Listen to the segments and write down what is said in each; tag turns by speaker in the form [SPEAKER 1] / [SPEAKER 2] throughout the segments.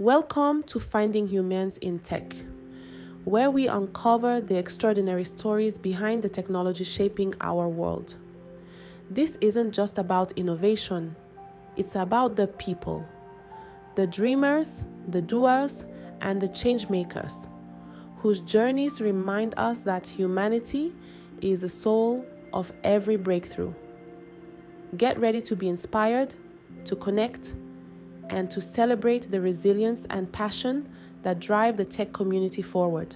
[SPEAKER 1] Welcome to Finding Humans in Tech, where we uncover the extraordinary stories behind the technology shaping our world. This isn't just about innovation, it's about the people, the dreamers, the doers, and the change makers, whose journeys remind us that humanity is the soul of every breakthrough. Get ready to be inspired, to connect, and to celebrate the resilience and passion that drive the tech community forward.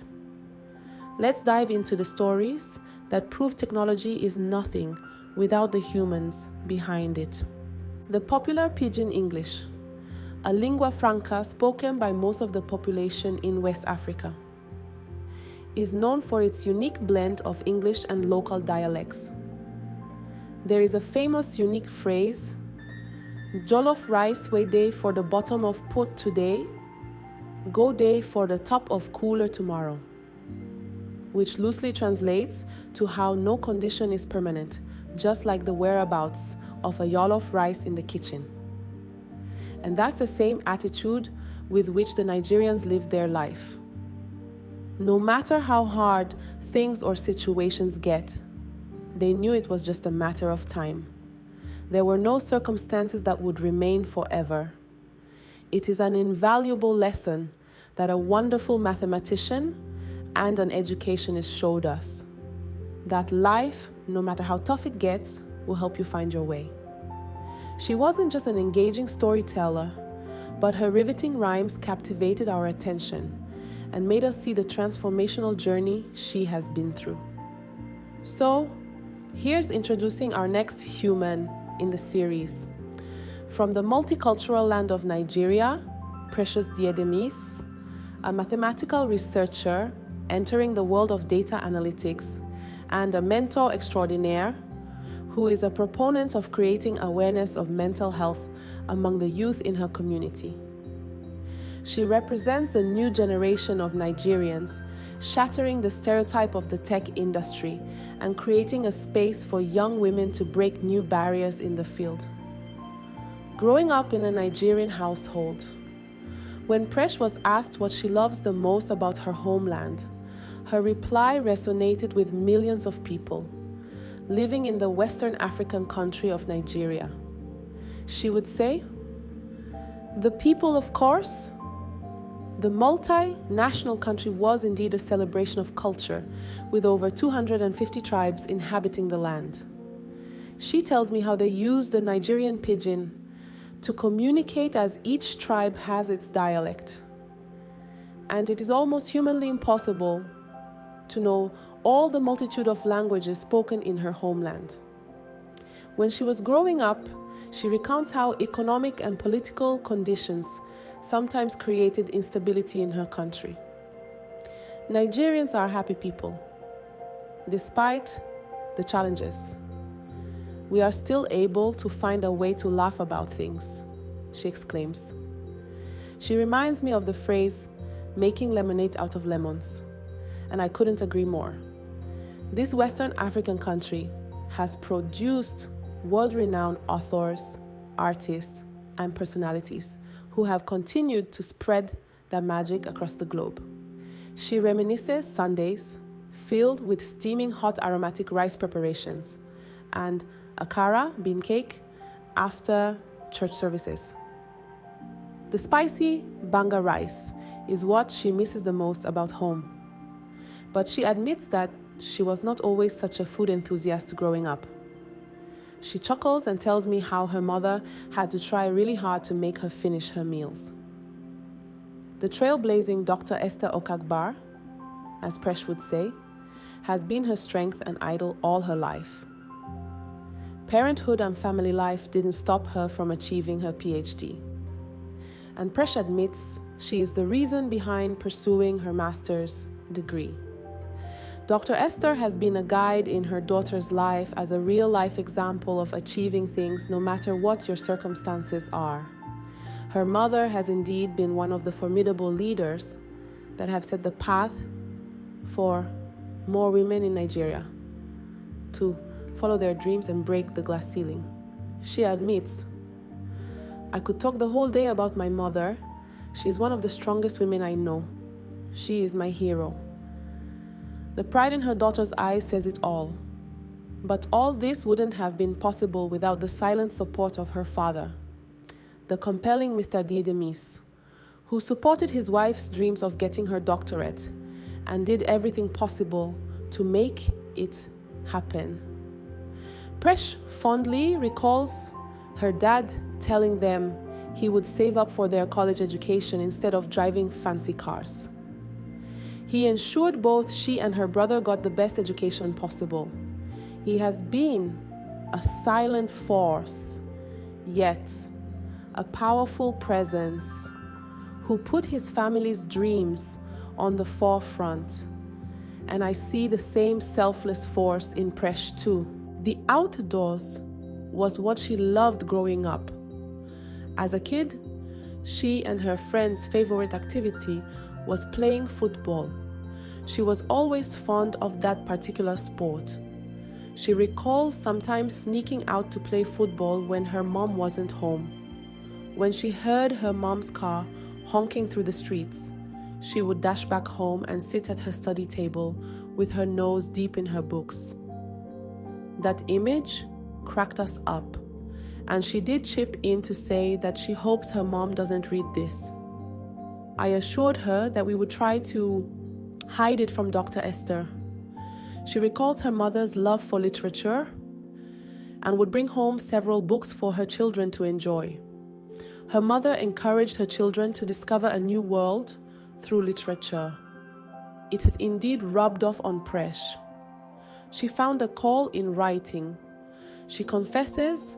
[SPEAKER 1] Let's dive into the stories that prove technology is nothing without the humans behind it. The popular Pidgin English, a lingua franca spoken by most of the population in West Africa, is known for its unique blend of English and local dialects. There is a famous unique phrase, "Jollof rice wey dey for the bottom of pot today, go dey for the top of cooler tomorrow," which loosely translates to how no condition is permanent, just like the whereabouts of a jollof rice in the kitchen. And that's the same attitude with which the Nigerians live their life. No matter how hard things or situations get, they knew it was just a matter of time. There were no circumstances that would remain forever. It is an invaluable lesson that a wonderful mathematician and an educationist showed us. That life, no matter how tough it gets, will help you find your way. She wasn't just an engaging storyteller, but her riveting rhymes captivated our attention and made us see the transformational journey she has been through. So, here's introducing our next human in the series. From the multicultural land of Nigeria, Precious Diedemise, a mathematical researcher entering the world of data analytics, and a mentor extraordinaire who is a proponent of creating awareness of mental health among the youth in her community. She represents the new generation of Nigerians, shattering the stereotype of the tech industry and creating a space for young women to break new barriers in the field. Growing up in a Nigerian household, when Presh was asked what she loves the most about her homeland, her reply resonated with millions of people living in the Western African country of Nigeria. She would say, "The people, of course." The multinational country was indeed a celebration of culture, with over 250 tribes inhabiting the land. She tells me how they use the Nigerian pidgin to communicate as each tribe has its dialect. And it is almost humanly impossible to know all the multitude of languages spoken in her homeland. When she was growing up, she recounts how economic and political conditions sometimes created instability in her country. Nigerians are happy people. Despite the challenges, we are still able to find a way to laugh about things, she exclaims. She reminds me of the phrase, "making lemonade out of lemons," and I couldn't agree more. This Western African country has produced world-renowned authors, artists, and personalities who have continued to spread their magic across the globe. She reminisces Sundays filled with steaming hot aromatic rice preparations and akara, bean cake, after church services. The spicy banga rice is what she misses the most about home. But she admits that she was not always such a food enthusiast growing up. She chuckles and tells me how her mother had to try really hard to make her finish her meals. The trailblazing Dr. Esther Okagbar, as Presh would say, has been her strength and idol all her life. Parenthood and family life didn't stop her from achieving her PhD. And Presh admits she is the reason behind pursuing her master's degree. Dr. Esther has been a guide in her daughter's life as a real-life example of achieving things no matter what your circumstances are. Her mother has indeed been one of the formidable leaders that have set the path for more women in Nigeria to follow their dreams and break the glass ceiling. She admits, "I could talk the whole day about my mother. She is one of the strongest women I know. She is my hero. The pride in her daughter's eyes says it all. But all this wouldn't have been possible without the silent support of her father, the compelling Mr. Diedemise, who supported his wife's dreams of getting her doctorate and did everything possible to make it happen. Presh fondly recalls her dad telling them he would save up for their college education instead of driving fancy cars. He ensured both she and her brother got the best education possible. He has been a silent force, yet a powerful presence who put his family's dreams on the forefront. And I see the same selfless force in Presh too. The outdoors was what she loved growing up. As a kid, she and her friends' favorite activity was playing football. She was always fond of that particular sport. She recalls sometimes sneaking out to play football when her mom wasn't home. When she heard her mom's car honking through the streets, she would dash back home and sit at her study table with her nose deep in her books. That image cracked us up, and she did chip in to say that she hopes her mom doesn't read this. I assured her that we would try to hide it from Dr. Esther. She recalls her mother's love for literature and would bring home several books for her children to enjoy. Her mother encouraged her children to discover a new world through literature. It has indeed rubbed off on Presh. She found a call in writing. She confesses,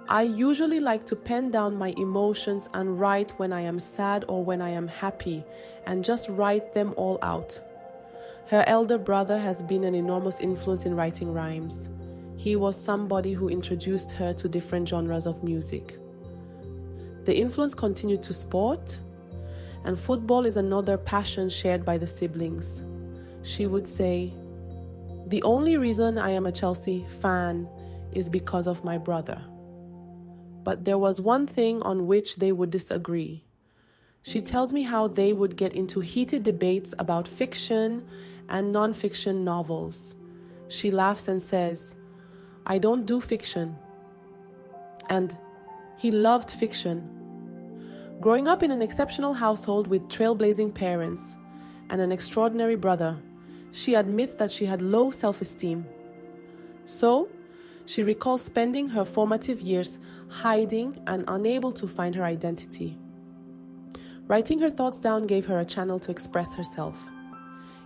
[SPEAKER 1] "I usually like to pen down my emotions and write when I am sad or when I am happy, and just write them all out." Her elder brother has been an enormous influence in writing rhymes. He was somebody who introduced her to different genres of music. The influence continued to sport, and football is another passion shared by the siblings. She would say, "The only reason I am a Chelsea fan is because of my brother." But there was one thing on which they would disagree. She tells me how they would get into heated debates about fiction and non-fiction novels. She laughs and says, "I don't do fiction." And he loved fiction. Growing up in an exceptional household with trailblazing parents and an extraordinary brother, she admits that she had low self-esteem. So, she recalls spending her formative years hiding and unable to find her identity. Writing her thoughts down gave her a channel to express herself.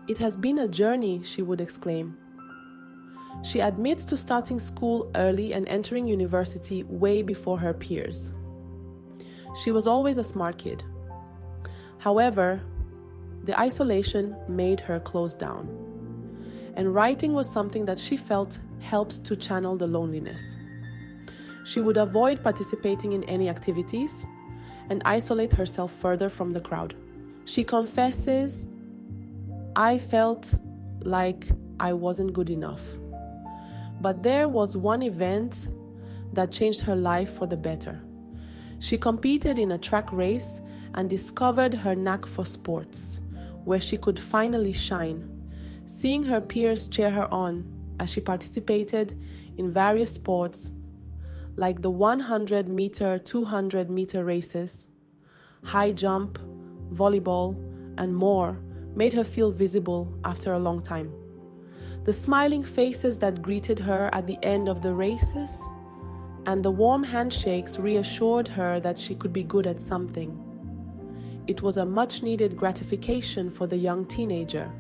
[SPEAKER 1] "It has been a journey," she would exclaim. She admits to starting school early and entering university way before her peers. She was always a smart kid. However, the isolation made her close down, and writing was something that she felt helped to channel the loneliness. She would avoid participating in any activities and isolate herself further from the crowd. She confesses, "I felt like I wasn't good enough." But there was one event that changed her life for the better. She competed in a track race and discovered her knack for sports, where she could finally shine. Seeing her peers cheer her on as she participated in various sports like the 100-meter, 200-meter races, high jump, volleyball, and more made her feel visible after a long time. The smiling faces that greeted her at the end of the races and the warm handshakes reassured her that she could be good at something. It was a much-needed gratification for the young teenager.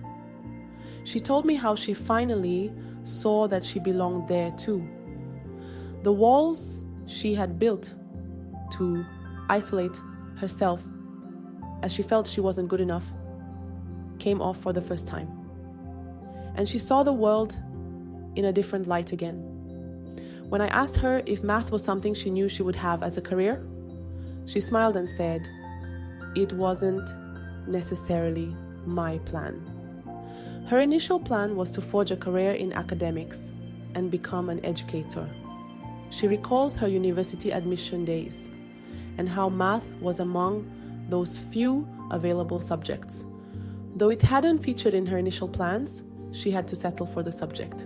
[SPEAKER 1] She told me how she finally saw that she belonged there too. The walls she had built to isolate herself as she felt she wasn't good enough came off for the first time. And she saw the world in a different light again. When I asked her if math was something she knew she would have as a career, she smiled and said, "It wasn't necessarily my plan." Her initial plan was to forge a career in academics and become an educator. She recalls her university admission days and how math was among those few available subjects. Though it hadn't featured in her initial plans, she had to settle for the subject.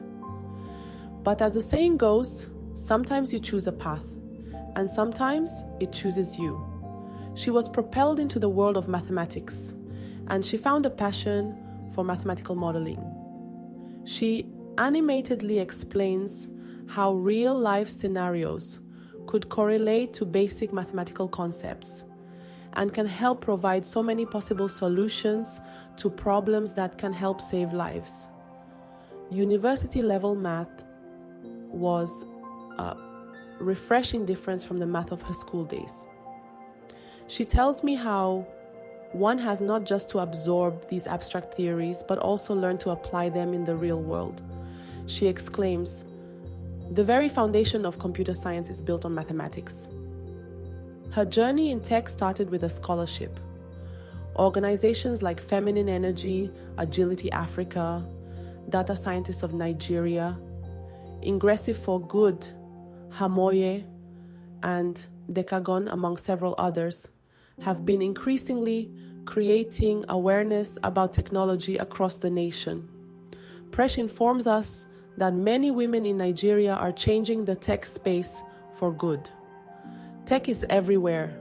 [SPEAKER 1] But as the saying goes, sometimes you choose a path, and sometimes it chooses you. She was propelled into the world of mathematics, and she found a passion for mathematical modeling. She animatedly explains how real-life scenarios could correlate to basic mathematical concepts and can help provide so many possible solutions to problems that can help save lives. University-level math was a refreshing difference from the math of her school days. She tells me how one has not just to absorb these abstract theories, but also learn to apply them in the real world. She exclaims, "The very foundation of computer science is built on mathematics." Her journey in tech started with a scholarship. Organizations like Feminine Energy, Agility Africa, Data Scientists of Nigeria, Ingressive for Good, Hamoye, and Decagon, among several others, have been increasingly creating awareness about technology across the nation. Presh informs us that many women in Nigeria are changing the tech space for good. Tech is everywhere,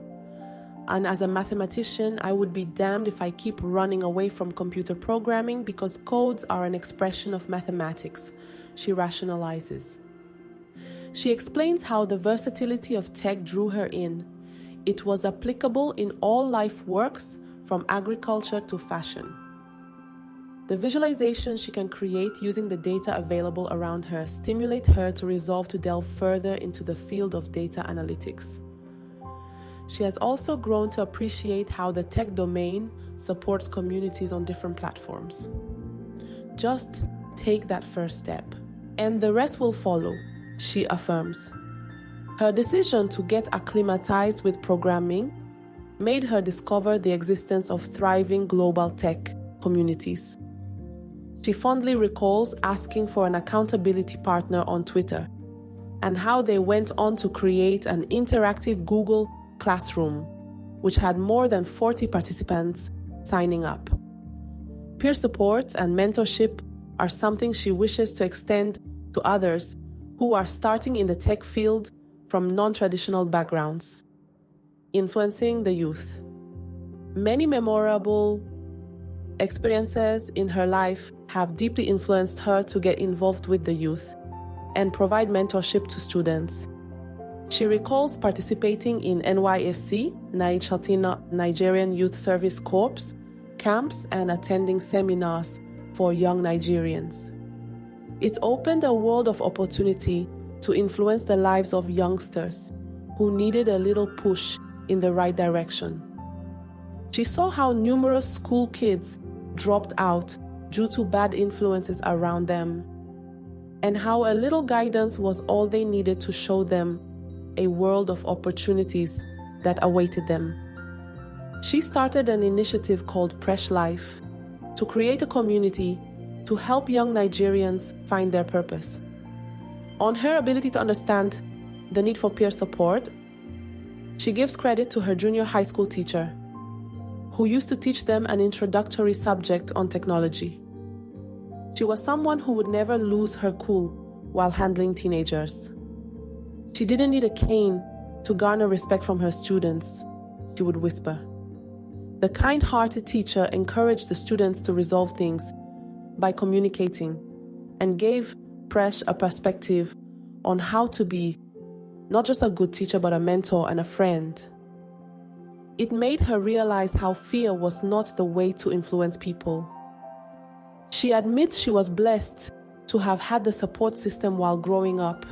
[SPEAKER 1] and as a mathematician, I would be damned if I keep running away from computer programming because codes are an expression of mathematics, she rationalizes. She explains how the versatility of tech drew her in. It was applicable in all life works, from agriculture to fashion. The visualizations she can create using the data available around her stimulate her to resolve to delve further into the field of data analytics. She has also grown to appreciate how the tech domain supports communities on different platforms. Just take that first step, and the rest will follow, she affirms. Her decision to get acclimatized with programming made her discover the existence of thriving global tech communities. She fondly recalls asking for an accountability partner on Twitter and how they went on to create an interactive Google Classroom, which had more than 40 participants signing up. Peer support and mentorship are something she wishes to extend to others who are starting in the tech field from non-traditional backgrounds, influencing the youth. Many memorable experiences in her life have deeply influenced her to get involved with the youth and provide mentorship to students. She recalls participating in NYSC, Nigerian Youth Service Corps, camps and attending seminars for young Nigerians. It opened a world of opportunity to influence the lives of youngsters who needed a little push in the right direction. She saw how numerous school kids dropped out due to bad influences around them, and how a little guidance was all they needed to show them a world of opportunities that awaited them. She started an initiative called Presh Life to create a community to help young Nigerians find their purpose. On her ability to understand the need for peer support, she gives credit to her junior high school teacher, who used to teach them an introductory subject on technology. She was someone who would never lose her cool while handling teenagers. She didn't need a cane to garner respect from her students, she would whisper. The kind-hearted teacher encouraged the students to resolve things by communicating and gave Presh a perspective on how to be not just a good teacher, but a mentor and a friend. It made her realize how fear was not the way to influence people. She admits she was blessed to have had the support system while growing up,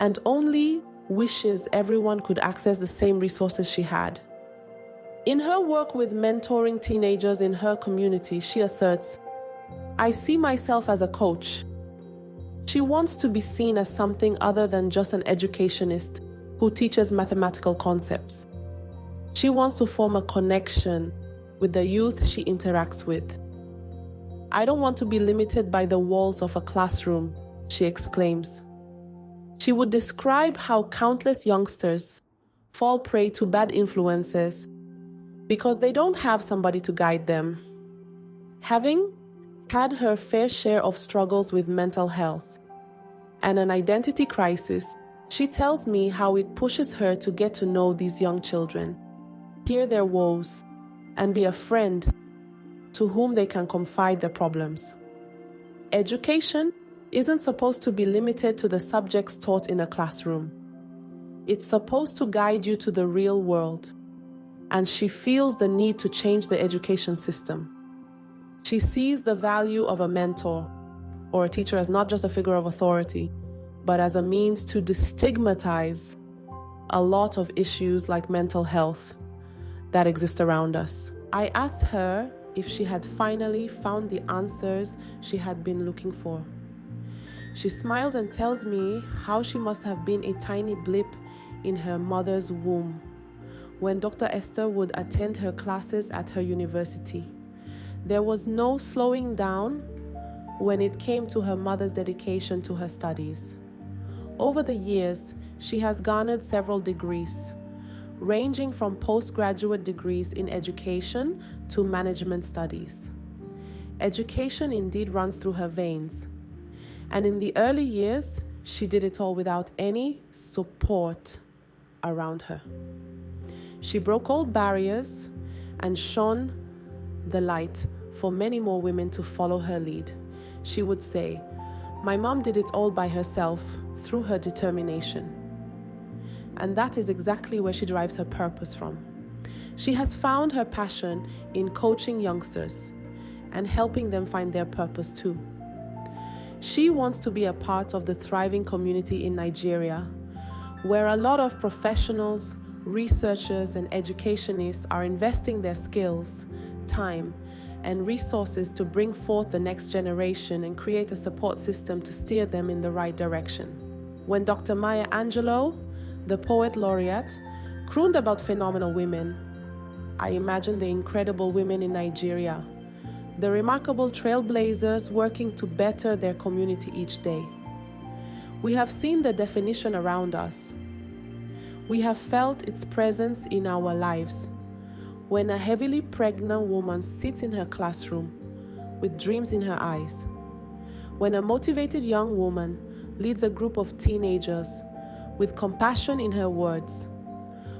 [SPEAKER 1] and only wishes everyone could access the same resources she had. In her work with mentoring teenagers in her community, she asserts, "I see myself as a coach." She wants to be seen as something other than just an educationist who teaches mathematical concepts. She wants to form a connection with the youth she interacts with. "I don't want to be limited by the walls of a classroom," she exclaims. She would describe how countless youngsters fall prey to bad influences because they don't have somebody to guide them. Having had her fair share of struggles with mental health and an identity crisis, she tells me how it pushes her to get to know these young children, hear their woes, and be a friend to whom they can confide their problems. Education isn't supposed to be limited to the subjects taught in a classroom. It's supposed to guide you to the real world, and she feels the need to change the education system. She sees the value of a mentor or a teacher as not just a figure of authority, but as a means to destigmatize a lot of issues like mental health that exist around us. I asked her if she had finally found the answers she had been looking for. She smiles and tells me how she must have been a tiny blip in her mother's womb when Dr. Esther would attend her classes at her university. There was no slowing down when it came to her mother's dedication to her studies. Over the years, she has garnered several degrees, ranging from postgraduate degrees in education to management studies. Education indeed runs through her veins, and in the early years, she did it all without any support around her. She broke all barriers and shone the light for many more women to follow her lead. She would say, "My mom did it all by herself through her determination." And that is exactly where she derives her purpose from. She has found her passion in coaching youngsters and helping them find their purpose too. She wants to be a part of the thriving community in Nigeria, where a lot of professionals, researchers, and educationists are investing their skills, time, and resources to bring forth the next generation and create a support system to steer them in the right direction. When Dr. Maya Angelou, the poet laureate, crooned about phenomenal women, I imagined the incredible women in Nigeria, the remarkable trailblazers working to better their community each day. We have seen the definition around us. We have felt its presence in our lives. When a heavily pregnant woman sits in her classroom with dreams in her eyes. When a motivated young woman leads a group of teenagers with compassion in her words.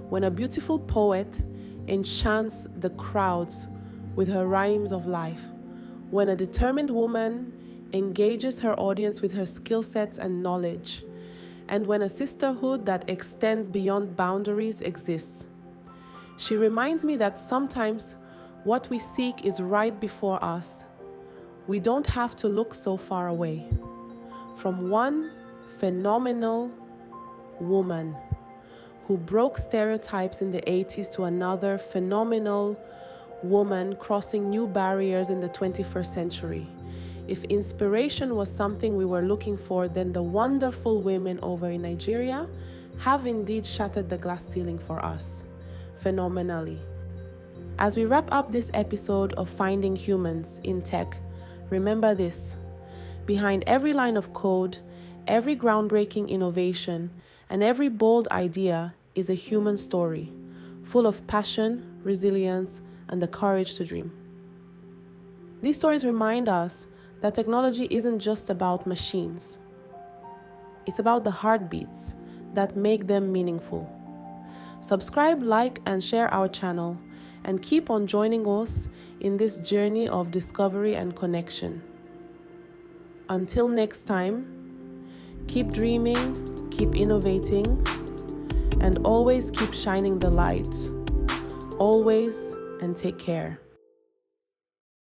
[SPEAKER 1] When a beautiful poet enchants the crowds with her rhymes of life. When a determined woman engages her audience with her skill sets and knowledge. And when a sisterhood that extends beyond boundaries exists. She reminds me that sometimes what we seek is right before us. We don't have to look so far away. From one phenomenal woman who broke stereotypes in the 80s to another phenomenal woman crossing new barriers in the 21st century. If inspiration was something we were looking for, then the wonderful women over in Nigeria have indeed shattered the glass ceiling for us, phenomenally. As we wrap up this episode of Finding Humans in Tech, remember this: behind every line of code, every groundbreaking innovation, and every bold idea is a human story, full of passion, resilience, and the courage to dream. These stories remind us that technology isn't just about machines. It's about the heartbeats that make them meaningful. Subscribe, like, and share our channel, and keep on joining us in this journey of discovery and connection. Until next time, keep dreaming, keep innovating, and always keep shining the light. Always, and take care.